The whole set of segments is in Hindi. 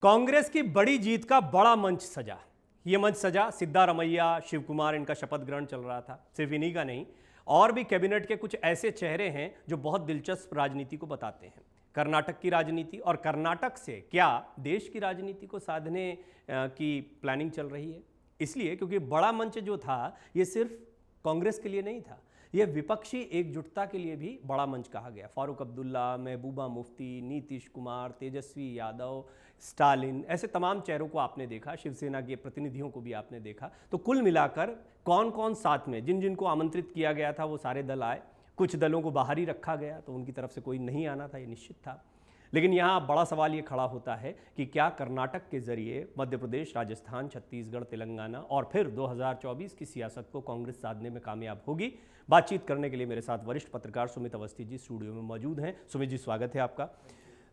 कांग्रेस की बड़ी जीत का बड़ा मंच सजा। ये मंच सजा सिद्धारमैया, शिव कुमार, इनका शपथ ग्रहण चल रहा था। सिर्फ इन्हीं का नहीं, और भी कैबिनेट के कुछ ऐसे चेहरे हैं जो बहुत दिलचस्प राजनीति को बताते हैं। कर्नाटक की राजनीति, और कर्नाटक से क्या देश की राजनीति को साधने की प्लानिंग चल रही है। इसलिए क्योंकि बड़ा मंच जो था ये सिर्फ कांग्रेस के लिए नहीं था, यह विपक्षी एकजुटता के लिए भी बड़ा मंच कहा गया। फारूक अब्दुल्ला, महबूबा मुफ्ती, नीतीश कुमार, तेजस्वी यादव, स्टालिन, ऐसे तमाम चेहरों को आपने देखा, शिवसेना के प्रतिनिधियों को भी आपने देखा। तो कुल मिलाकर कौन कौन साथ में, जिन जिनको आमंत्रित किया गया था वो सारे दल आए। कुछ दलों को बाहर ही रखा गया, तो उनकी तरफ से कोई नहीं आना था, ये निश्चित था। लेकिन यहाँ बड़ा सवाल ये खड़ा होता है कि क्या कर्नाटक के जरिए मध्य प्रदेश, राजस्थान, छत्तीसगढ़, तेलंगाना और फिर 2024 की सियासत को कांग्रेस साधने में कामयाब होगी। बातचीत करने के लिए मेरे साथ वरिष्ठ पत्रकार सुमित अवस्थी जी स्टूडियो में मौजूद हैं। सुमित जी, स्वागत है आपका।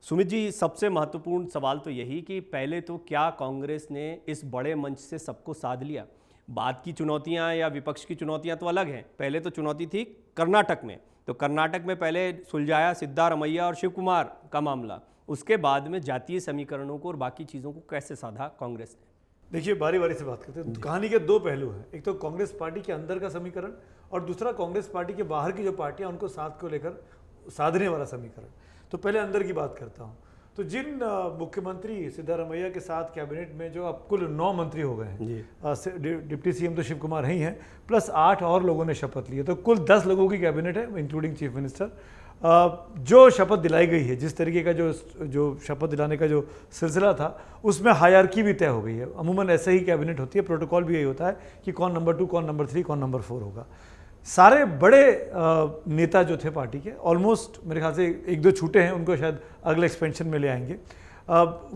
सुमित जी, सबसे महत्वपूर्ण सवाल तो यही कि पहले तो क्या कांग्रेस ने इस बड़े मंच से सबको साध लिया? बाद की चुनौतियां या विपक्ष की चुनौतियां तो अलग हैं, पहले तो चुनौती थी कर्नाटक में। तो कर्नाटक में पहले सुलझाया सिद्धारमैया और शिव कुमार का मामला, उसके बाद में जातीय समीकरणों को और बाकी चीज़ों को कैसे साधा कांग्रेस ने? देखिए, बारी बारी से बात करते हैं। कहानी के दो पहलू हैं, एक तो कांग्रेस पार्टी के अंदर का समीकरण और दूसरा कांग्रेस पार्टी के बाहर की जो पार्टियां उनको साथ को लेकर साधने वाला समीकरण। तो पहले अंदर की बात करता हूं। तो जिन मुख्यमंत्री सिद्धारमैया के साथ कैबिनेट में जो अब कुल 9 मंत्री हो गए हैं, डिप्टी सीएम तो शिव कुमार ही हैं, प्लस 8 और लोगों ने शपथ ली है, तो कुल 10 लोगों की कैबिनेट है, इंक्लूडिंग चीफ मिनिस्टर। जो शपथ दिलाई गई है, जिस तरीके का जो शपथ दिलाने का जो सिलसिला था, उसमें हायरार्की भी तय हो गई है। अमूमन ऐसे ही कैबिनेट होती है, प्रोटोकॉल भी यही होता है कि कौन नंबर 2, कौन नंबर 3, कौन नंबर 4 होगा। सारे बड़े नेता जो थे पार्टी के, ऑलमोस्ट मेरे ख्याल से 1-2 छूटे हैं, उनको शायद अगले एक्सपेंशन में ले आएंगे।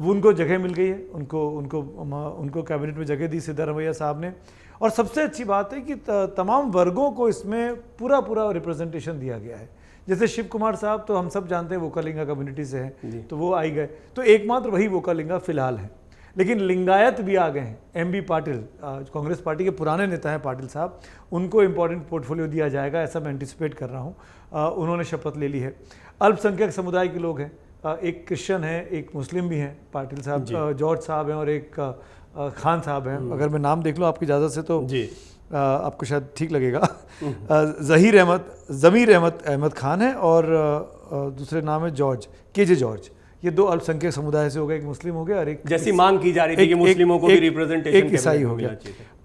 उनको जगह मिल गई है, उनको कैबिनेट में जगह दी सिद्धारमैया साहब ने। और सबसे अच्छी बात है कि तमाम वर्गों को इसमें पूरा रिप्रेजेंटेशन दिया गया है। जैसे शिव कुमार साहब तो हम सब जानते हैं वोकालिंगा कम्युनिटी से हैं, तो वो आई गए, तो एकमात्र वही वोकालिंगा फिलहाल है। लेकिन लिंगायत भी आ गए हैं। एमबी पाटिल, कांग्रेस पार्टी के पुराने नेता हैं पाटिल साहब, उनको इंपॉर्टेंट पोर्टफोलियो दिया जाएगा, ऐसा मैं एंटिसिपेट कर रहा हूँ। उन्होंने शपथ ले ली है। अल्पसंख्यक समुदाय के लोग हैं, एक क्रिश्चियन है, एक मुस्लिम भी हैं, पाटिल साहब, जॉर्ज साहब हैं और एक खान साहब हैं। अगर मैं नाम देख लूँ आपकी इजाज़त से तो जी आपको शायद ठीक लगेगा। ज़मीर अहमद खान है और दूसरे नाम है जॉर्ज, केजे जॉर्ज। ये 2 अल्पसंख्यक समुदाय से हो गए, एक मुस्लिम हो गया और एक जैसी मांग की जा रही थी कि मुस्लिमों को भी रिप्रेजेंटेशन, एक ईसाई हो गया।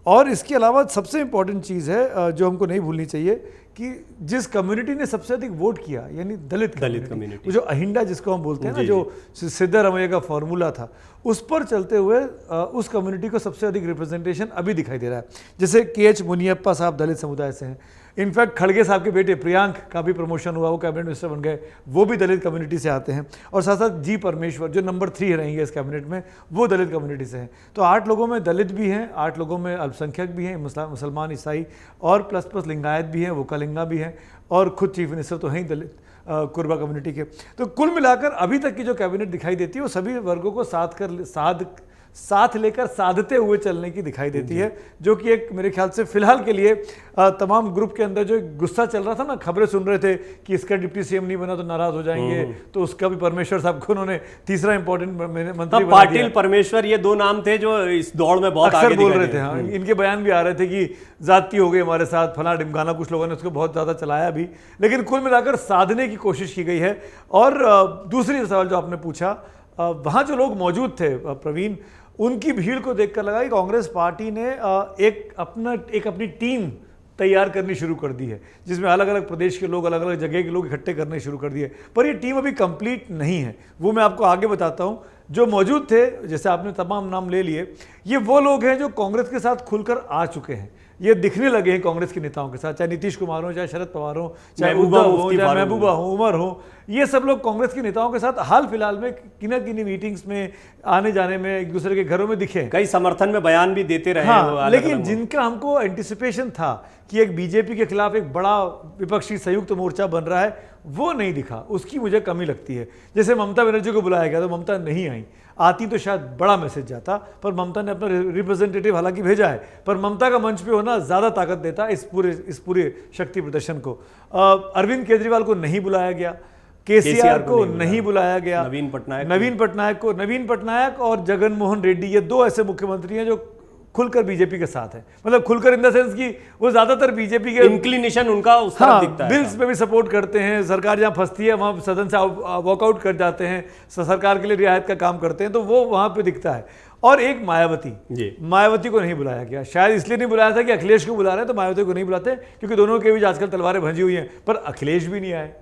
और इसके अलावा सबसे इंपॉर्टेंट चीज़ है जो हमको नहीं भूलनी चाहिए कि जिस कम्युनिटी ने सबसे अधिक वोट किया, यानी दलित कम्युनिटी, जो अहिंदा जिसको हम बोलते हैं ना, जो सिद्धारमैया का फॉर्मूला था, उस पर चलते हुए उस कम्युनिटी को सबसे अधिक रिप्रेजेंटेशन अभी दिखाई दे रहा है। जैसे KH मुनियप्पा साहब दलित समुदाय से हैं। इनफैक्ट खड़गे साहब के बेटे प्रियांक का भी प्रमोशन हुआ, वो कैबिनेट मिनिस्टर बन गए, वो भी दलित कम्युनिटी से आते हैं। और साथ साथ जी परमेश्वर जो नंबर 3 रहेंगे इस कैबिनेट में, वो दलित कम्युनिटी से हैं। तो 8 लोगों में दलित भी हैं, 8 लोगों में अल्पसंख्यक भी हैं, मुसलमान, ईसाई और प्लस लिंगायत भी हैं, वोकालिंगा भी हैं, और खुद चीफ मिनिस्टर तो हैं ही दलित कुर्बा कम्युनिटी के। तो कुल मिलाकर अभी तक की जो कैबिनेट दिखाई देती है वो सभी वर्गों को साथ लेकर साधते हुए चलने की दिखाई देती है, जो कि एक मेरे ख्याल से फिलहाल के लिए तमाम ग्रुप के अंदर जो गुस्सा चल रहा था ना, खबरें सुन रहे थे कि इसका डिप्टी सीएम नहीं बना तो नाराज हो जाएंगे, तो उसका भी परमेश्वर साहब को उन्होंने तीसरा इंपॉर्टेंट मंत्री बना पाटिल दिया। परमेश्वर, ये 2 नाम थे जो इस दौड़ में बहुत अक्सर बोल रहे थे। हाँ, इनके बयान भी आ रहे थे कि जाती हो गई हमारे साथ, फला डिमगाना, कुछ लोगों ने उसको बहुत ज़्यादा चलाया भी। लेकिन कुल मिलाकर साधने की कोशिश की गई है। और दूसरी सवाल जो आपने पूछा, वहाँ जो लोग मौजूद थे प्रवीण, उनकी भीड़ को देखकर लगा कि कांग्रेस पार्टी ने एक अपनी टीम तैयार करनी शुरू कर दी है, जिसमें अलग अलग प्रदेश के लोग, अलग अलग जगह के लोग इकट्ठे करने शुरू कर दिए। पर ये टीम अभी कंप्लीट नहीं है, वो मैं आपको आगे बताता हूँ। जो मौजूद थे, जैसे आपने तमाम नाम ले लिए, ये वो लोग हैं जो कांग्रेस के साथ खुलकर आ चुके हैं, ये दिखने लगे हैं कांग्रेस के नेताओं के साथ, चाहे नीतीश कुमार हो, चाहे शरद पवार हो, चाहे उद्धव हो, चाहे महबूबा हो, उमर हो। ये सब लोग कांग्रेस के नेताओं के साथ हाल फिलहाल में किन्हीं मीटिंग्स में आने जाने में, एक दूसरे के घरों में दिखे, कई समर्थन में बयान भी देते रहे। हाँ, लेकिन जिनका हमको एंटिसिपेशन था कि एक बीजेपी के खिलाफ एक बड़ा विपक्षी संयुक्त मोर्चा बन रहा है, वो नहीं दिखा। उसकी मुझे कमी लगती है। जैसे ममता बनर्जी को बुलाया गया तो ममता नहीं आई, आती तो शायद बड़ा मैसेज जाता, पर ममता ने अपना रिप्रेजेंटेटिव हालांकि भेजा है, पर ममता का मंच पे होना ज़्यादा ताकत देता इस पूरे शक्ति प्रदर्शन को। अरविंद केजरीवाल को नहीं बुलाया गया। केसीआर को नहीं बुलाया गया, नवीन पटनायक और जगनमोहन रेड्डी, ये दो ऐसे मुख्यमंत्री हैं जो खुलकर बीजेपी के साथ है। मतलब खुलकर इन द सेंस कि वो ज्यादातर बीजेपी के इंक्लिनेशन उनका उस तरफ दिखता है, बिल्स पे भी सपोर्ट करते हैं, सरकार जहां फंसती है वहां सदन से वॉकआउट कर जाते हैं, सरकार के लिए रियायत का काम करते हैं, तो वो वहां पे दिखता है। और एक मायावती को नहीं बुलाया गया, शायद इसलिए नहीं बुलाया था कि अखिलेश को बुला रहे हैं तो मायावती को नहीं बुलाते, क्योंकि दोनों के बीच आजकल तलवारें भंजी हुई हैं। पर अखिलेश भी नहीं आए,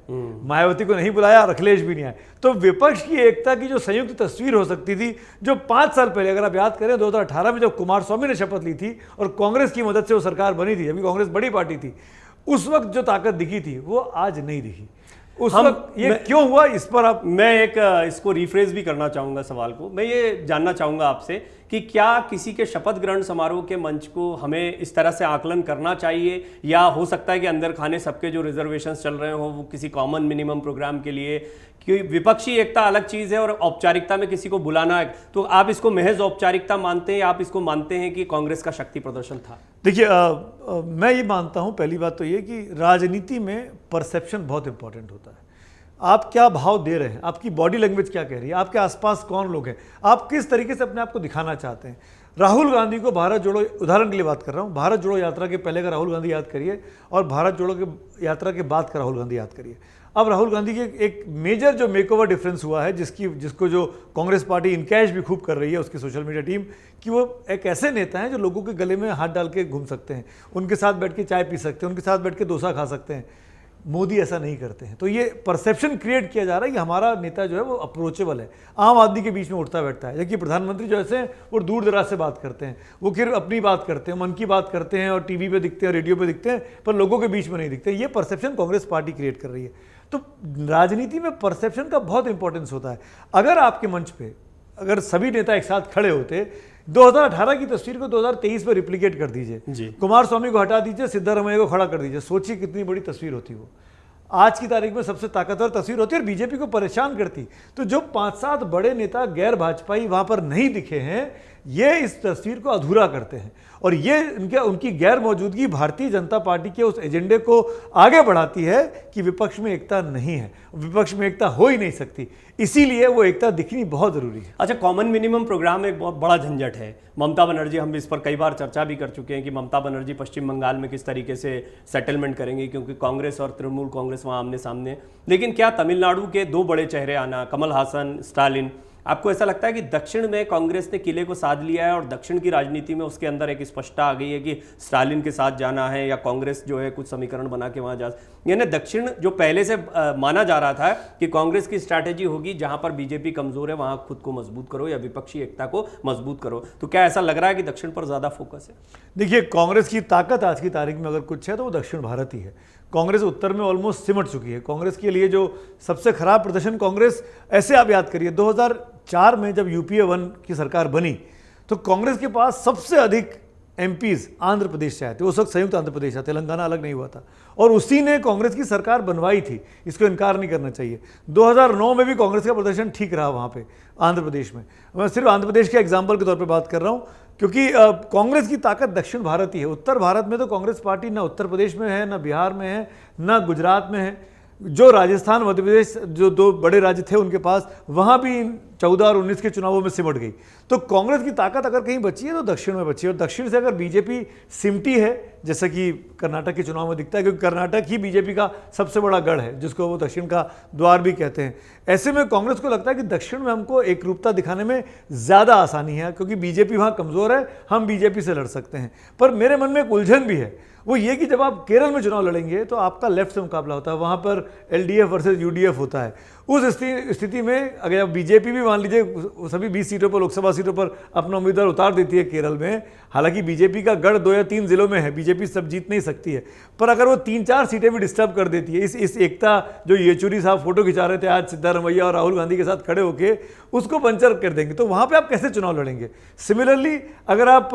मायावती को नहीं बुलाया और अखिलेश भी नहीं आए। तो विपक्ष की एकता की जो संयुक्त तस्वीर हो सकती थी, जो 5 साल पहले अगर आप याद करें 2018 में जब कुमारस्वामी ने शपथ ली थी और कांग्रेस की मदद से वो सरकार बनी थी, अभी कांग्रेस बड़ी पार्टी थी, उस वक्त जो ताकत दिखी थी वो आज नहीं दिखी। उस वक्त ये क्यों हुआ, इस पर आप मैं एक इसको रिफ्रेज भी करना चाहूंगा सवाल को। मैं ये जानना चाहूंगा आपसे कि क्या किसी के शपथ ग्रहण समारोह के मंच को हमें इस तरह से आकलन करना चाहिए, या हो सकता है कि अंदर खाने सबके जो रिजर्वेशंस चल रहे हो वो किसी कॉमन मिनिमम प्रोग्राम के लिए, कि विपक्षी एकता अलग चीज है और औपचारिकता में किसी को बुलाना है, तो आप इसको महज औपचारिकता मानते हैं या आप इसको मानते हैं कि कांग्रेस का शक्ति प्रदर्शन था? देखिए, मैं ये मानता हूं, पहली बात तो ये कि राजनीति में परसेप्शन बहुत इंपॉर्टेंट होता है। आप क्या भाव दे रहे हैं, आपकी बॉडी लैंग्वेज क्या कह रही है, आपके आसपास कौन लोग हैं, आप किस तरीके से अपने आप को दिखाना चाहते हैं। राहुल गांधी को भारत जोड़ो, उदाहरण के लिए बात कर रहा हूं, भारत जोड़ो यात्रा के पहले का राहुल गांधी याद करिए और भारत जोड़ो के यात्रा के बाद का राहुल गांधी याद करिए। अब राहुल गांधी के एक मेजर जो मेकओवर डिफरेंस हुआ है, जिसको जो कांग्रेस पार्टी इनकैश भी खूब कर रही है उसकी सोशल मीडिया टीम, कि वो एक ऐसे नेता हैं जो लोगों के गले में हाथ डाल के घूम सकते हैं, उनके साथ बैठ के चाय पी सकते हैं, उनके साथ बैठ के डोसा खा सकते हैं। मोदी ऐसा नहीं करते हैं। तो ये परसेप्शन क्रिएट किया जा रहा है कि हमारा नेता जो है वो अप्रोचेबल है, आम आदमी के बीच में उठता बैठता है। जबकि प्रधानमंत्री जो ऐसे हैं वो दूर दराज से बात करते हैं, वो फिर अपनी बात करते हैं, मन की बात करते हैं और टीवी पे दिखते हैं, रेडियो पे दिखते हैं, पर लोगों के बीच में नहीं दिखते। ये परसेप्शन कांग्रेस पार्टी क्रिएट कर रही है। तो राजनीति में परसेप्शन का बहुत इंपॉर्टेंस होता है। अगर आपके मंच पे अगर सभी नेता एक साथ खड़े होते, 2018 की तस्वीर को 2023 में रिप्लिकेट कर दीजिए, कुमारस्वामी को हटा दीजिए, सिद्धारमैया को खड़ा कर दीजिए, सोचिए कितनी बड़ी तस्वीर होती वो। आज की तारीख में सबसे ताकतवर तस्वीर होती है और बीजेपी को परेशान करती। तो जो 5-7 बड़े नेता गैर भाजपाई वहां पर नहीं दिखे हैं, ये इस तस्वीर को अधूरा करते हैं और ये उनकी गैर मौजूदगी भारतीय जनता पार्टी के उस एजेंडे को आगे बढ़ाती है कि विपक्ष में एकता नहीं है, विपक्ष में एकता हो ही नहीं सकती। इसीलिए वो एकता दिखनी बहुत जरूरी है। अच्छा, कॉमन मिनिमम प्रोग्राम एक बहुत बड़ा झंझट है। ममता बनर्जी, हम इस पर कई बार चर्चा भी कर चुके हैं कि ममता बनर्जी पश्चिम बंगाल में किस तरीके से सेटलमेंट करेंगी, क्योंकि कांग्रेस और तृणमूल कांग्रेस वहाँ आमने सामने। लेकिन क्या तमिलनाडु के 2 बड़े चेहरे आना, कमल हासन, स्टालिन, आपको ऐसा लगता है कि दक्षिण में कांग्रेस ने किले को साध लिया है और दक्षिण की राजनीति में उसके अंदर एक स्पष्टता आ गई है कि स्टालिन के साथ जाना है या कांग्रेस जो है कुछ समीकरण बना के वहां जा, यानी दक्षिण जो पहले से माना जा रहा था कि कांग्रेस की स्ट्रैटेजी होगी जहां पर बीजेपी कमजोर है वहां खुद को मजबूत करो या विपक्षी एकता को मजबूत करो, तो क्या ऐसा लग रहा है कि दक्षिण पर ज्यादा फोकस है? देखिए, कांग्रेस की ताकत आज की तारीख में अगर कुछ है तो वो दक्षिण भारत ही है। कांग्रेस उत्तर में ऑलमोस्ट सिमट चुकी है। कांग्रेस के लिए जो सबसे खराब प्रदर्शन कांग्रेस, ऐसे आप याद करिए 2004 में जब यूपीए 1 की सरकार बनी तो कांग्रेस के पास सबसे अधिक एमपीज आंध्र प्रदेश से आए थे। उस वक्त संयुक्त आंध्र प्रदेश था, तेलंगाना अलग नहीं हुआ था, और उसी ने कांग्रेस की सरकार बनवाई थी, इसको इनकार नहीं करना चाहिए। 2009 में भी कांग्रेस का प्रदर्शन ठीक रहा वहाँ पे आंध्र प्रदेश में। मैं सिर्फ आंध्र प्रदेश के एग्जाम्पल के तौर पर बात कर रहा हूँ, क्योंकि कांग्रेस की ताकत दक्षिण भारत ही है। उत्तर भारत में तो कांग्रेस पार्टी ना उत्तर प्रदेश में है, ना बिहार में है, ना गुजरात में है। जो राजस्थान, मध्य प्रदेश, जो 2 बड़े राज्य थे उनके पास, वहां भी 14 और 19 के चुनावों में सिमट गई। तो कांग्रेस की ताकत अगर कहीं बची है तो दक्षिण में बची है। और दक्षिण से अगर बीजेपी सिमटी है, जैसा कि कर्नाटक के चुनाव में दिखता है, क्योंकि कर्नाटक ही बीजेपी का सबसे बड़ा गढ़ है, जिसको वो दक्षिण का द्वार भी कहते हैं। ऐसे में कांग्रेस को लगता है कि दक्षिण में हमको एक रूपता दिखाने में ज़्यादा आसानी है, क्योंकि बीजेपी वहाँ कमज़ोर है, हम बीजेपी से लड़ सकते हैं। पर मेरे मन में एक उलझन भी है, वो ये कि जब आप केरल में चुनाव लड़ेंगे तो आपका लेफ्ट से मुकाबला होता है, वहाँ पर एलडीएफ वर्सेस यूडीएफ होता है। उस स्थिति में अगर आप बीजेपी भी मान लीजिए सभी 20 सीटों पर, लोकसभा सीटों पर अपना उम्मीदवार उतार देती है केरल में, हालांकि बीजेपी का गढ़ 2 या 3 जिलों में है, बीजेपी सब जीत नहीं सकती है, पर अगर वो 3-4 सीटें भी डिस्टर्ब कर देती है, इस एकता जो येचुरी साहब फोटो खिंचा रहे थे आज सिद्धारमैया और राहुल गांधी के साथ खड़े होके, उसको पंचर कर देंगे, तो वहाँ पर आप कैसे चुनाव लड़ेंगे? सिमिलरली अगर आप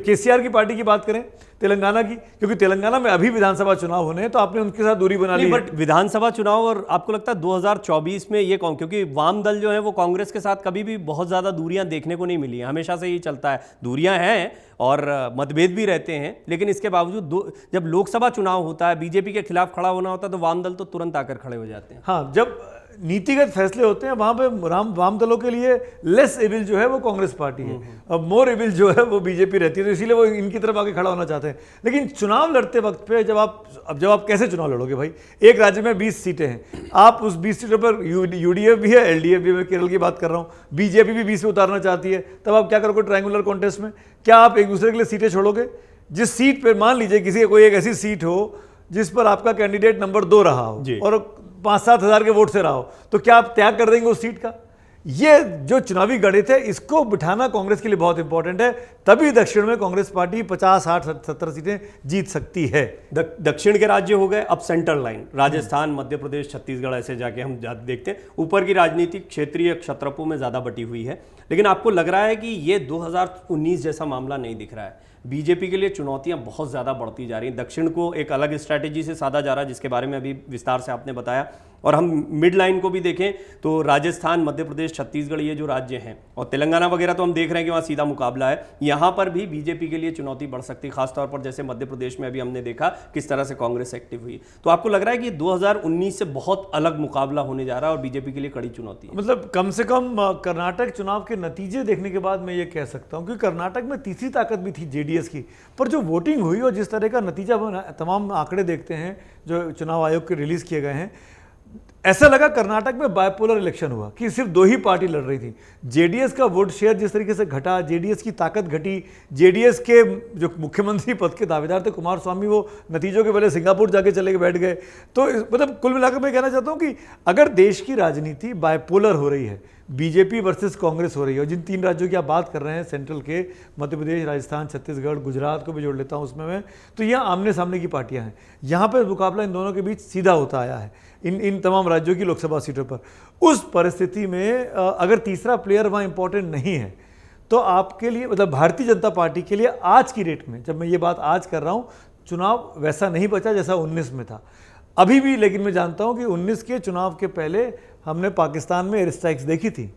केसीआर की पार्टी की बात करें तेलंगाना की, क्योंकि तेलंगाना में अभी विधानसभा चुनाव होने हैं तो आपने उनके साथ दूरी बना ली है। बट विधानसभा चुनाव, और आपको लगता है 2024 में ये क्योंकि वाम दल जो है वो कांग्रेस के साथ कभी भी बहुत ज्यादा दूरियां देखने को नहीं मिली हैं, हमेशा से ही चलता है, दूरियां हैं और मतभेद भी रहते हैं, लेकिन इसके बावजूद जब लोकसभा चुनाव होता है, बीजेपी के खिलाफ खड़ा होना होता है, तो वाम दल तो तुरंत आकर खड़े हो जाते हैं। हाँ, जब नीतिगत फैसले होते हैं वहां पे वाम दलों के लिए लेस एविल जो है वो कांग्रेस पार्टी है, अब मोर एविल जो है वो बीजेपी रहती है, तो इसीलिए वो इनकी तरफ आके खड़ा होना चाहते हैं। लेकिन चुनाव लड़ते वक्त पे जब आप कैसे चुनाव लड़ोगे भाई? एक राज्य में 20 सीटें हैं, आप उस 20 सीटों पर यूडीएफ भी है, एलडीएफ भी है, मैं केरल की बात कर रहा हूँ, बीजेपी भी 20 में उतारना चाहती है, तब आप क्या करोगे ट्रायंगुलर कॉन्टेस्ट में? क्या आप एक दूसरे के लिए सीटें छोड़ोगे? जिस सीट पर मान लीजिए किसी कोई एक ऐसी सीट हो जिस पर आपका कैंडिडेट नंबर 2 रहा हो और 5-7 हज़ार के वोट से रहा हो, तो क्या आप त्याग कर देंगे उस सीट का? ये जो चुनावी गणित है इसको बिठाना कांग्रेस के लिए बहुत इंपॉर्टेंट है, तभी दक्षिण में कांग्रेस पार्टी 50, 60, 70 सीटें जीत सकती है। दक्षिण के राज्य हो गए, अब सेंट्रल लाइन राजस्थान, मध्य प्रदेश, छत्तीसगढ़, ऐसे जाके हम देखते हैं। ऊपर की राजनीति क्षेत्रीय क्षत्रपों में ज्यादा बटी हुई है, लेकिन आपको लग रहा है कि ये 2019 जैसा मामला नहीं दिख रहा है? बीजेपी के लिए चुनौतियां बहुत ज़्यादा बढ़ती जा रही हैं, दक्षिण को एक अलग स्ट्रैटेजी से साधा जा रहा है जिसके बारे में अभी विस्तार से आपने बताया, और हम मिड लाइन को भी देखें तो राजस्थान, मध्य प्रदेश, छत्तीसगढ़, ये जो राज्य हैं, और तेलंगाना वगैरह तो हम देख रहे हैं कि वहाँ सीधा मुकाबला है, यहाँ पर भी बीजेपी के लिए चुनौती बढ़ सकती है, खासतौर पर जैसे मध्य प्रदेश में अभी हमने देखा किस तरह से कांग्रेस एक्टिव हुई। तो आपको लग रहा है कि 2019 से बहुत अलग मुकाबला होने जा रहा है और बीजेपी के लिए कड़ी चुनौती है? मतलब कम से कम कर्नाटक चुनाव के नतीजे देखने के बाद मैं ये कह सकता हूँ कि कर्नाटक में तीसरी ताकत भी थी जेडीएस की, पर जो वोटिंग हुई और जिस तरह का नतीजा बना, तमाम आंकड़े देखते हैं जो चुनाव आयोग के रिलीज किए गए हैं, ऐसा लगा कर्नाटक में बाइपोलर इलेक्शन हुआ कि सिर्फ 2 ही पार्टी लड़ रही थी। जेडीएस का वोट शेयर जिस तरीके से घटा, जेडीएस की ताकत घटी, जेडीएस के जो मुख्यमंत्री पद के दावेदार थे कुमार स्वामी, वो नतीजों के पहले सिंगापुर जाके चले बैठ गए। तो मतलब कुल मिलाकर मैं कहना चाहता हूँ कि अगर देश की राजनीति बाइपोलर हो रही है, बीजेपी वर्सेस कांग्रेस हो रही है, और जिन 3 राज्यों की आप बात कर रहे हैं सेंट्रल के, मध्य प्रदेश, राजस्थान, छत्तीसगढ़, गुजरात को भी जोड़ लेता हूँ उसमें मैं, तो यहाँ आमने सामने की पार्टियाँ हैं, यहाँ पर मुकाबला इन दोनों के बीच सीधा होता आया है इन तमाम राज्यों की लोकसभा सीटों पर। उस परिस्थिति में अगर तीसरा प्लेयर वहाँ इंपॉर्टेंट नहीं है तो आपके लिए, मतलब भारतीय जनता पार्टी के लिए आज की डेट में, जब मैं ये बात आज कर रहा हूँ, चुनाव वैसा नहीं बचा जैसा 19 में था अभी भी। लेकिन मैं जानता हूँ कि 19 के चुनाव के पहले हमने पाकिस्तान में एयर स्ट्राइक्स देखी थी,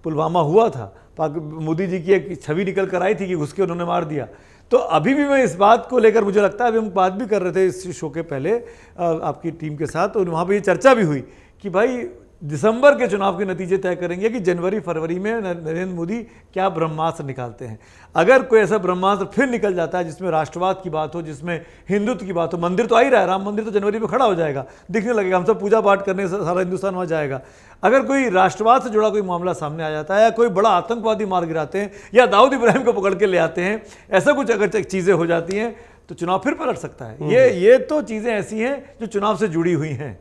पुलवामा हुआ था, मोदी जी की एक छवि निकल कर आई थी कि घुस के उन्होंने मार दिया। तो अभी भी मैं इस बात को लेकर, मुझे लगता है अभी हम बात भी कर रहे थे इस शो के पहले आपकी टीम के साथ, और वहाँ पे ये चर्चा भी हुई कि भाई दिसंबर के चुनाव के नतीजे तय करेंगे कि जनवरी फरवरी में नरेंद्र मोदी क्या ब्रह्मास्त्र निकालते हैं। अगर कोई ऐसा ब्रह्मास्त्र फिर निकल जाता है जिसमें राष्ट्रवाद की बात हो, जिसमें हिंदुत्व की बात हो, मंदिर तो आ ही रहा है, राम मंदिर तो जनवरी में खड़ा हो जाएगा, दिखने लगेगा, हम सब पूजा पाठ करने सारा हिंदुस्तान वहाँ जाएगा। अगर कोई राष्ट्रवाद से जुड़ा कोई मामला सामने आ जाता है, या कोई बड़ा आतंकवादी मार गिराते हैं, या दाऊद इब्राहिम को पकड़ के ले आते हैं, ऐसा कुछ अगर चीज़ें हो जाती हैं तो चुनाव फिर पलट सकता है। ये तो चीज़ें ऐसी हैं जो चुनाव से जुड़ी हुई हैं।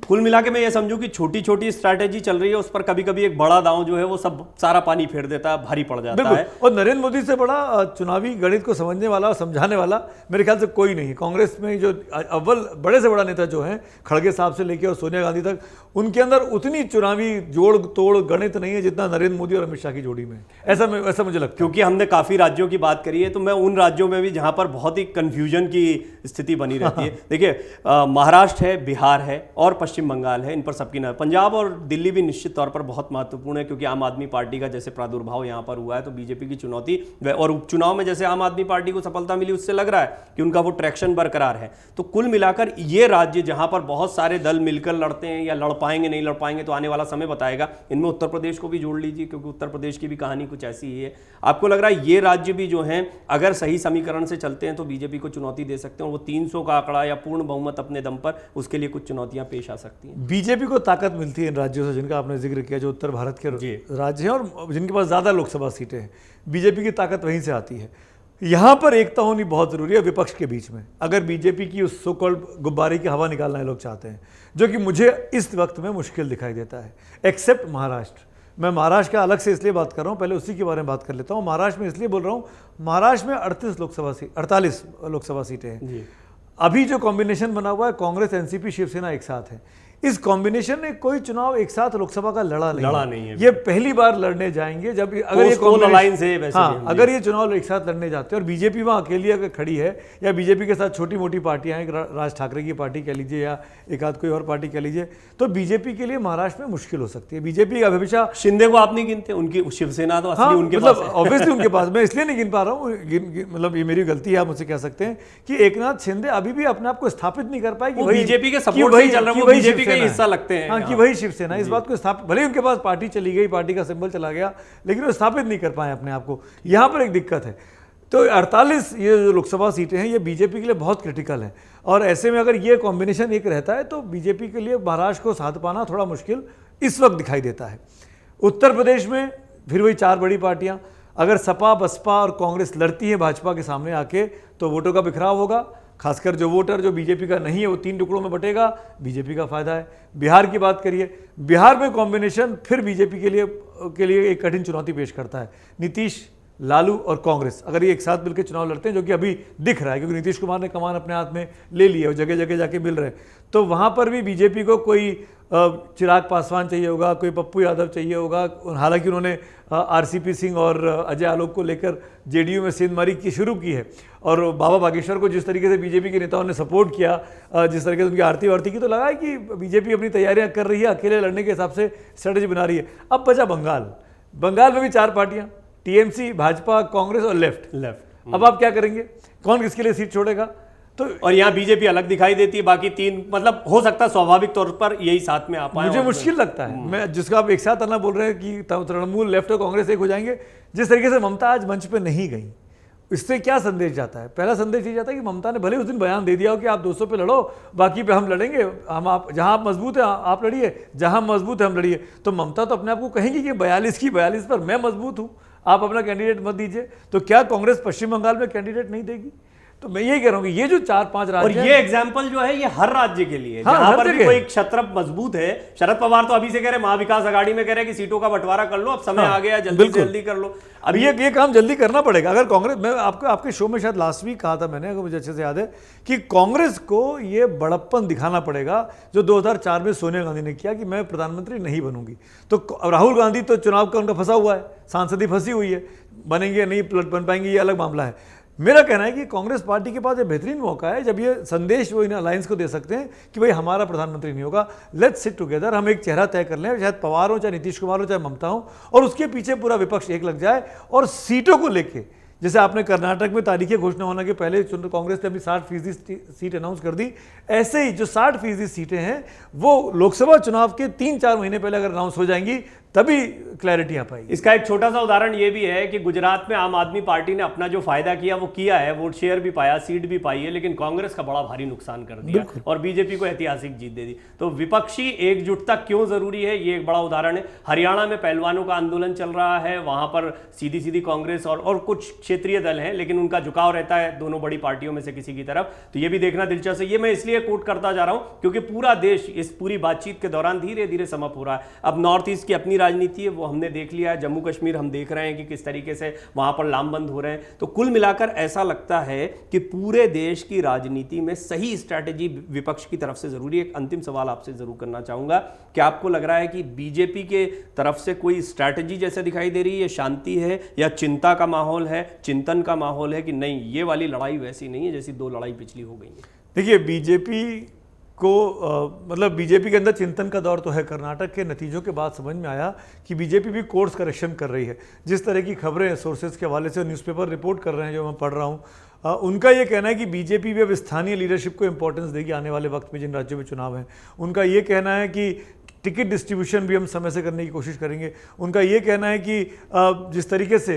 कुल मिला के मैं ये समझूं कि छोटी छोटी स्ट्रैटेजी चल रही है, उस पर कभी कभी एक बड़ा दांव जो है वो सब सारा पानी फेर देता है, भारी पड़ जाता है। और नरेंद्र मोदी से बड़ा चुनावी गणित को समझने वाला और समझाने वाला मेरे ख्याल से कोई नहीं है कांग्रेस में। जो अव्वल बड़े से बड़ा नेता जो हैं, खड़गे साहब से लेकर और सोनिया गांधी तक, उनके अंदर उतनी चुनावी जोड़ तोड़ गणित नहीं है जितना नरेंद्र मोदी और अमित शाह की जोड़ी में, ऐसा मुझे लगता है। क्योंकि हमने काफी राज्यों की बात करी है, तो मैं उन राज्यों में भी जहां पर बहुत ही कंफ्यूजन की स्थिति बनी रहती है, देखिए महाराष्ट्र है, बिहार है और पश्चिम बंगाल है, इन पर सबकी नजर। पंजाब और दिल्ली भी निश्चित तौर पर बहुत महत्वपूर्ण है, क्योंकि आम आदमी पार्टी का जैसे प्रादुर्भाव यहाँ पर हुआ है, तो बीजेपी की चुनौती, और उपचुनाव में जैसे आम आदमी पार्टी को सफलता मिली, उससे लग रहा है कि उनका वो ट्रैक्शन बरकरार है। तो कुल मिलाकर ये राज्य जहां पर बहुत सारे दल मिलकर लड़ते हैं, या लड़ पाएंगे नहीं लड़ पाएंगे तो आने वाला समय बताएगा। इनमें उत्तर प्रदेश को भी जोड़ लीजिए, क्योंकि उत्तर प्रदेश की भी कहानी कुछ ऐसी ही है। आपको लग रहा है ये राज्य भी जो हैं, अगर सही समीकरण से चलते हैं तो बीजेपी को चुनौती दे सकते हैं, और वो 300 का आंकड़ा या पूर्ण बहुमत अपने दम पर, उसके लिए कुछ चुनौतियां पेश आ सकती हैं। बीजेपी को ताकत मिलती है इन राज्यों से जिनका आपने जिक्र किया, जो उत्तर भारत के राज्य हैं और जिनके पास ज़्यादा लोकसभा सीटें हैं। बीजेपी की ताकत वहीं से आती है। यहाँ पर एकता होनी बहुत ज़रूरी है विपक्ष के बीच में, अगर बीजेपी की उस सो कॉल्ड गुब्बारे की हवा निकालना है लोग चाहते हैं, जो कि मुझे इस वक्त में मुश्किल दिखाई देता है, एक्सेप्ट महाराष्ट्र। मैं महाराष्ट्र का अलग से इसलिए बात कर रहा हूँ, पहले उसी के बारे में बात कर लेता हूँ। महाराष्ट्र में इसलिए बोल रहा हूँ, महाराष्ट्र में 48 लोकसभा सीटें हैं। अभी जो कॉम्बिनेशन बना हुआ है, कांग्रेस एनसीपी शिवसेना एक साथ है, इस कॉम्बिनेशन ने कोई चुनाव एक साथ लोकसभा का लड़ा नहीं है। ये पहली बार लड़ने जाएंगे जब अगर ये अलायंस है वैसे हाँ, अगर ये चुनाव एक साथ लड़ने जाते हैं और बीजेपी वहाँ अकेली अगर खड़ी है या बीजेपी के साथ छोटी मोटी पार्टियां हैं, राज ठाकरे की पार्टी कह लीजिए या एक आध कोई और पार्टी कह लीजिए, तो बीजेपी के लिए महाराष्ट्र में मुश्किल हो सकती है। बीजेपी हमेशा शिंदे को आप नहीं गिनते, उनकी शिवसेना तो असली उनके मतलब पास है। ऑब्वियसली उनके पास, मैं इसलिए नहीं गिन पा रहा हूँ, मतलब ये मेरी गलती है, आप मुझसे कह सकते हैं कि एकनाथ शिंदे अभी भी अपने आप को स्थापित नहीं कर पाए कि वही बीजेपी के सपोर्ट से चल रहा है, वो बीजेपी का हिस्सा लगते हैं। हाँ, कि वही शिवसेना, इस बात को स्थापित, भले उनके पास पार्टी चली गई, पार्टी का सिंबल चला गया, लेकिन वो स्थापित नहीं कर पाए अपने आप को। यहाँ पर एक दिक्कत है। तो 48 ये जो लोकसभा सीटें हैं ये बीजेपी के लिए बहुत क्रिटिकल है, और ऐसे में अगर ये कॉम्बिनेशन एक रहता है तो बीजेपी के लिए महाराष्ट्र को साथ पाना थोड़ा मुश्किल इस वक्त दिखाई देता है। उत्तर प्रदेश में फिर वही 4 बड़ी पार्टियां, अगर सपा, बसपा और कांग्रेस लड़ती हैं भाजपा के सामने आके तो वोटों का बिखराव होगा, खासकर जो वोटर जो बीजेपी का नहीं है वो 3 टुकड़ों में बटेगा, बीजेपी का फायदा है। बिहार की बात करिए, बिहार में कॉम्बिनेशन फिर बीजेपी के लिए एक कठिन चुनौती पेश करता है। नीतीश, लालू और कांग्रेस अगर ये एक साथ मिलकर चुनाव लड़ते हैं, जो कि अभी दिख रहा है क्योंकि नीतीश कुमार ने कमान अपने हाथ में ले ली है और जगह जगह जाके मिल रहे हैं, तो वहाँ पर भी बीजेपी को कोई चिराग पासवान चाहिए होगा, कोई पप्पू यादव चाहिए होगा। हालांकि उन्होंने आरसीपी सिंह और अजय आलोक को लेकर जेडीयू में सेंधमारी की शुरू की है, और बाबा बागेश्वर को जिस तरीके से बीजेपी के नेताओं ने सपोर्ट किया, जिस तरीके से उनकी आरती वारती की, तो लगा है कि बीजेपी अपनी तैयारियां कर रही है, अकेले लड़ने के हिसाब से स्ट्रेटेजी बना रही है। अब बचा बंगाल में भी 4 पार्टियां, टीएमसी, भाजपा, कांग्रेस और लेफ्ट। अब आप क्या करेंगे, कौन किसके लिए सीट छोड़ेगा? तो और यहाँ बीजेपी अलग दिखाई देती है, बाकी 3 मतलब हो सकता है स्वाभाविक तौर पर यही साथ में आ पाए। मुझे मुश्किल लगता है, मैं जिसका आप एक साथ आना बोल रहे हैं कि तृणमूल, लेफ्ट और कांग्रेस एक हो जाएंगे, जिस तरीके से ममता आज मंच पे नहीं गई, इससे क्या संदेश जाता है? पहला संदेश ये जाता है कि ममता ने भले उस दिन बयान दे दिया हो कि आप 200 पे लड़ो, बाकी पे हम लड़ेंगे, हम आप जहां आप मजबूत है आप लड़िए, जहां मजबूत है हम लड़िए। तो ममता तो अपने आप को कहेंगी कि 42 की 42 पर मैं मजबूत हूं, आप अपना कैंडिडेट मत दीजिए। तो क्या कांग्रेस पश्चिम बंगाल में कैंडिडेट नहीं देगी? तो मैं यही कह रहा हूँ कि ये जो 4-5 राज्य, और ये एग्जाम्पल जो है ये हर राज्य के लिए, हाँ, जहां पर भी कोई क्षत्र मजबूत है। शरद पवार तो अभी से कह रहे, महाविकास आघाड़ी में कह रहे कि सीटों का बंटवारा कर लो, अब समय आ गया, जल्दी से जल्दी कर लो। अब ये काम जल्दी करना पड़ेगा। अगर कांग्रेस, मैं आपके शो में शायद लास्ट वीक कहा था मैंने, अगर मुझे अच्छे से याद है, कि कांग्रेस को ये बड़प्पन दिखाना पड़ेगा जो 2004 में सोनिया गांधी ने किया कि मैं प्रधानमंत्री नहीं बनूंगी। तो राहुल गांधी तो चुनाव का उनका फंसा हुआ है, सांसदी फंसी हुई है, बनेंगे नहीं बन पाएंगे ये अलग मामला है। मेरा कहना है कि कांग्रेस पार्टी के पास ये बेहतरीन मौका है जब ये संदेश वो इन अलायंस को दे सकते हैं कि भाई हमारा प्रधानमंत्री नहीं होगा, लेट्स सिट टुगेदर, हम एक चेहरा तय कर लें, चाहे पवार हो, चाहे नीतीश कुमार हो, चाहे ममता हो, और उसके पीछे पूरा विपक्ष एक लग जाए। और सीटों को लेके, जैसे आपने कर्नाटक में तारीखें घोषणा होने के पहले कांग्रेस ने अपनी 60% सीट अनाउंस कर दी, ऐसे ही जो 60% सीटें हैं वो लोकसभा चुनाव के 3-4 महीने पहले अगर अनाउंस हो जाएंगी तभी क्लैरिटी आ पाएगी। इसका एक छोटा सा उदाहरण ये भी है कि गुजरात में आम आदमी पार्टी ने अपना जो फायदा किया वो किया है, वोट शेयर भी पाया, सीट भी पाई है, लेकिन कांग्रेस का बड़ा भारी नुकसान कर दिया और बीजेपी को ऐतिहासिक जीत दे दी। तो विपक्षी एकजुटता क्यों जरूरी है, ये एक बड़ा उदाहरण है। हरियाणा में पहलवानों का आंदोलन चल रहा है, वहां पर सीधी सीधी कांग्रेस और कुछ क्षेत्रीय दल हैं, लेकिन उनका झुकाव रहता है दोनों बड़ी पार्टियों में से किसी की तरफ। तो ये भी देखना दिलचस्प है। ये मैं इसलिए कोट करता जा रहा हूं क्योंकि पूरा देश इस पूरी बातचीत के दौरान धीरे धीरे समप हो रहा है। अब नॉर्थ ईस्ट की अपनी राजनीति है, वो हमने देख लिया है। जम्मू कश्मीर हम देख रहे हैं कि किस तरीके से वहां पर लामबंद हो रहे हैं। तो कुल मिलाकर ऐसा लगता है कि पूरे देश की राजनीति में सही स्ट्रैटेजी विपक्ष की तरफ से जरूरी है। एक अंतिम सवाल आपसे जरूर करना चाहूंगा कि आपको लग रहा है कि बीजेपी के तरफ से कोई स्ट्रैटेजी जैसे दिखाई दे रही है, शांति है या चिंता का माहौल है, चिंतन का माहौल है कि नहीं ये वाली लड़ाई वैसी नहीं है जैसी 2 लड़ाई पिछली हो गई है? देखिए, बीजेपी को मतलब बीजेपी के अंदर चिंतन का दौर तो है। कर्नाटक के नतीजों के बाद समझ में आया कि बीजेपी भी कोर्स करेक्शन कर रही है। जिस तरह की खबरें सोर्सेज के हवाले से न्यूज़पेपर रिपोर्ट कर रहे हैं, जो मैं पढ़ रहा हूँ, उनका ये कहना है कि बीजेपी भी अब स्थानीय लीडरशिप को इंपॉर्टेंस देगी आने वाले वक्त में जिन राज्यों में चुनाव हैं। उनका ये कहना है कि टिकट डिस्ट्रीब्यूशन भी हम समय से करने की कोशिश करेंगे। उनका ये कहना है कि जिस तरीके से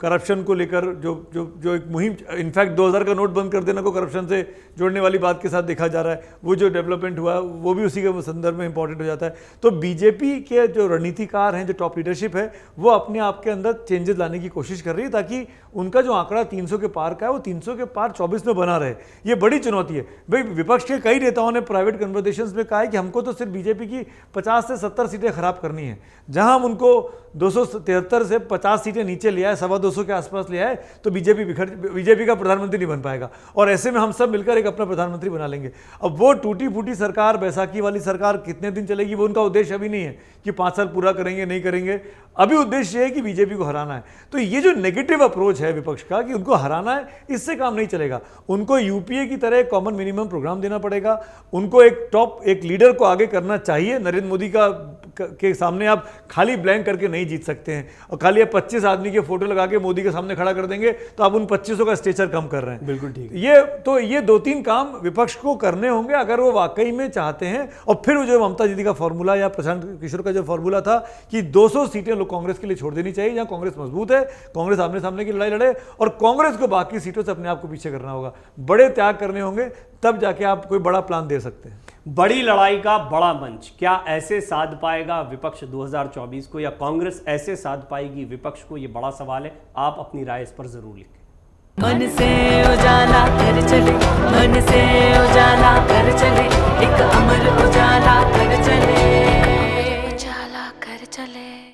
करप्शन को लेकर जो एक मुहिम, इनफैक्ट 2000 का नोट बंद कर देना को करप्शन से जोड़ने वाली बात के साथ देखा जा रहा है, वो जो डेवलपमेंट हुआ वो भी उसी के संदर्भ में इंपॉर्टेंट हो जाता है। तो बीजेपी के जो रणनीतिकार हैं, जो टॉप लीडरशिप है, वो अपने आप के अंदर चेंजेस लाने की कोशिश कर रही है ताकि उनका जो आंकड़ा 300 के पार का है वो 300 के पार 24 में बना रहे। ये बड़ी चुनौती है भाई। विपक्ष के कई नेताओं ने प्राइवेट कन्वर्सेशंस में कहा है कि हमको तो सिर्फ बीजेपी की 50 से 70 सीटें खराब करनी है। जहां हम उनको 273 से 50 सीटें नीचे ले आए, 225 के आसपास ले आए, तो बीजेपी का प्रधानमंत्री नहीं बन पाएगा। और ऐसे में हम सब मिलकर एक अपना प्रधानमंत्री बना लेंगे। अब वो टूटी फूटी सरकार, बैसाखी वाली सरकार कितने दिन चलेगी, वो उनका उद्देश्य अभी नहीं है कि 5 साल पूरा करेंगे नहीं करेंगे। अभी उद्देश्य है कि बीजेपी को हराना है। तो ये जो नेगेटिव अप्रोच है विपक्ष का कि उनको हराना है, इससे काम नहीं चलेगा। उनको यूपीए की तरह कॉमन मिनिमम प्रोग्राम देना पड़ेगा। उनको एक लीडर को आगे करना चाहिए। नरेंद्र मोदी के सामने आप खाली ब्लैंक करके नहीं जीत सकते हैं। और खाली आप 25 आदमी के फोटो लगा के मोदी के सामने खड़ा कर देंगे तो आप उन 25 का स्टेचर कम कर रहे हैं। बिल्कुल ठीक है। ये 2-3 काम विपक्ष को करने होंगे अगर वो वाकई में चाहते हैं। और फिर जो ममता दीदी का फॉर्मूला या प्रशांत किशोर का जो फॉर्मूला था कि 200 सीटें लोग कांग्रेस के लिए छोड़ देनी चाहिए, जहां कांग्रेस मजबूत है, कांग्रेस आमने सामने की लड़ाई लड़े और कांग्रेस को बाकी सीटों से अपने आप को पीछे करना होगा। बड़े त्याग करने होंगे, तब जाके आप कोई बड़ा प्लान दे सकते हैं। बड़ी लड़ाई का बड़ा मंच क्या ऐसे साध पाएगा विपक्ष 2024 को, या कांग्रेस ऐसे साध पाएगी विपक्ष को? ये बड़ा सवाल है। आप अपनी राय इस पर जरूर लिखें। मन से उजाला कर चले, मन से